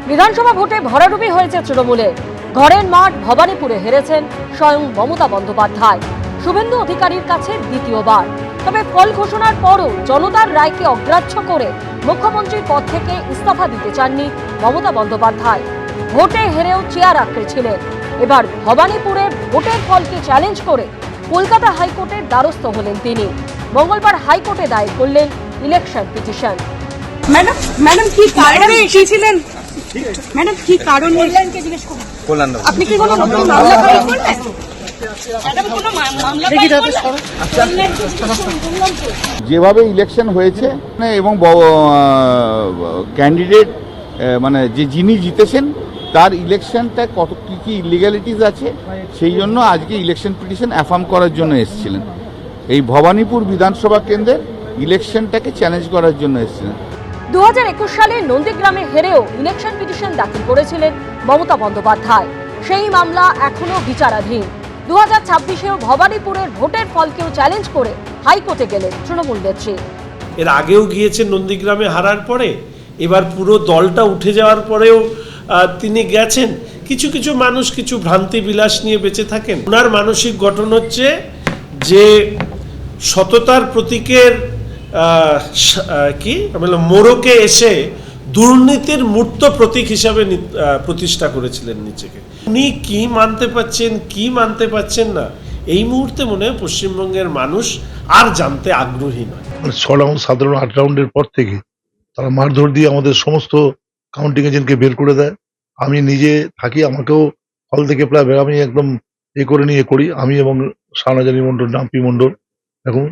বিধানসভা ভোটে ভরাডুবি হয়েছে তৃণমূলে। ঘরের মাঠ ভবানীপুরে হেরেছেন স্বয়ং মমতা বন্দ্যোপাধ্যায়, শুভেন্দু অধিকারীর কাছে দ্বিতীয়বার। তবে ফল ঘোষণার পরও জনতার রায়কে অগ্রাহ্য করে মুখ্যমন্ত্রীর পদ থেকে ইস্তফা দিতে চাননি মমতা বন্দ্যোপাধ্যায়। ভোটে হেরেও চেয়ার আঁকড়েছিলেন। এবার ভবানীপুরের ভোটের ফলকে চ্যালেঞ্জ করে কলকাতা হাইকোর্টের দ্বারস্থ হলেন তিনি। মঙ্গলবার হাইকোর্টে দায়ের করলেন ইলেকশন পিটিশন। ম্যাডাম কি কারণে এসেছিলেন? ম্যাডাম কি কারণ কল্যাণকে জিজ্ঞেস করুন। আপনি কি কোনো মামলা ফাইল করবেন? যেভাবে ইলেকশন হয়েছে এবং ক্যান্ডিডেট মানে যিনি জিতেছেন তার ইলেকশনটা কত কি ইলিগ্যালিটিস আছে, সেই জন্য আজকে ইলেকশন পিটিশন অ্যাফার্ম করার জন্য এসেছিলেন। এই ভবানীপুর বিধানসভা কেন্দ্রের ইলেকশনটাকে চ্যালেঞ্জ করার জন্য এসেছিলেন। 2021 সালে নন্দীগ্রামে হেরেও ইলেকশন পিটিশন দাখিল করেছিলেন মমতা বন্দ্যোপাধ্যায়। সেই মামলা এখনো বিচারাধীন। 2026-এও ভবানীপুরের ভোটের ফলকেও চ্যালেঞ্জ করে হাইকোর্টে গেলেন তৃণমূল নেত্রী। এর আগেও গিয়েছেন নন্দীগ্রামে হারার পরে, এবার পুরো দলটা উঠে যাওয়ার পরেও তিনি গেছেন। কিছু কিছু মানুষ কিছু ভ্রান্তি বিলাস নিয়ে বেঁচে থাকেন। ওনার মানসিক গঠন হচ্ছে যে সততার প্রতীকের মোড়কে এসে দুর্নীতির মূর্ত প্রতীক হিসাবে প্রতিষ্ঠা করেছিলেন নিজেকে। উনি কি মানতে পারছেন কি মানতে পারছেন না, এই মুহূর্তে মনে হয় পশ্চিমবঙ্গের মানুষ আর জানতে আগ্রহী নয়। 6 রাউন্ড 7 রাউন্ড 8 রাউন্ডের পর থেকে তারা মারধর দিয়ে আমাদের সমস্ত কাউন্টিং এজেন্টকে বের করে দেয়। আমি নিজে থাকি, আমাকেও হল থেকে প্রায় আমি একদম করি আমি এবং শাহনাজানি মন্ডল, নাম্পি মন্ডল। এখন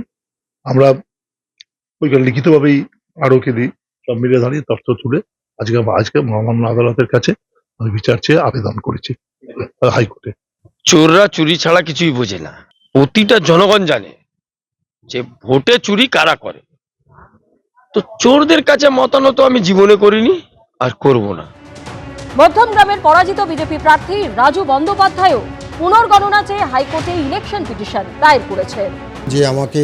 আমরা ওইখানে লিখিতভাবেই আরোকে দিই, সব মিলে দাঁড়িয়ে তথ্য তুলে আজকে মহামান্য আদালতের কাছে আমি বিচার চেয়ে আবেদন করেছি হাইকোর্টে। চোররা চুরি ছাড়া কিছুই বোঝে না। প্রতিটা জনগণ জানে যে ভোটে চুরি কারা করে। তো চোরদের কাছে মতানত আমি জীবনে করিনি আর করব না। মধ্যমগ্রামের পরাজিত বিজেপি প্রার্থী রাজু বন্দ্যোপাধ্যায়ও পুনর্গণনা চেয়ে হাইকোর্টে ইলেকশন পিটিশন দায়ের করেছেন। যে আমাকে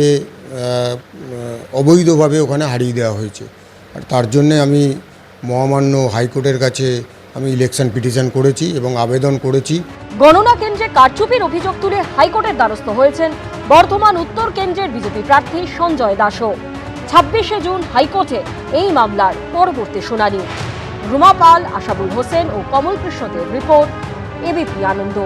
অবৈধভাবে ওখানে হারিয়ে দেওয়া হয়েছে, আর তার জন্যে আমি মহামান্য হাইকোর্টের কাছে আমি ইলেকশন পিটিশন করেছি এবং আবেদন করেছি। গণনা কেন্দ্রে কারচুপির অভিযোগ তুলে হাইকোর্টের দ্বারস্থ হয়েছেন বর্ধমান উত্তর কেন্দ্রের বিজেপি প্রার্থী সঞ্জয় দাসও। 26শে জুন হাইকোর্টে এই মামলার পরবর্তী শুনানি। রুমা পাল, আশাবুল হোসেন ও কমল কৃষ্ণদের রিপোর্ট, এবিপি আনন্দ।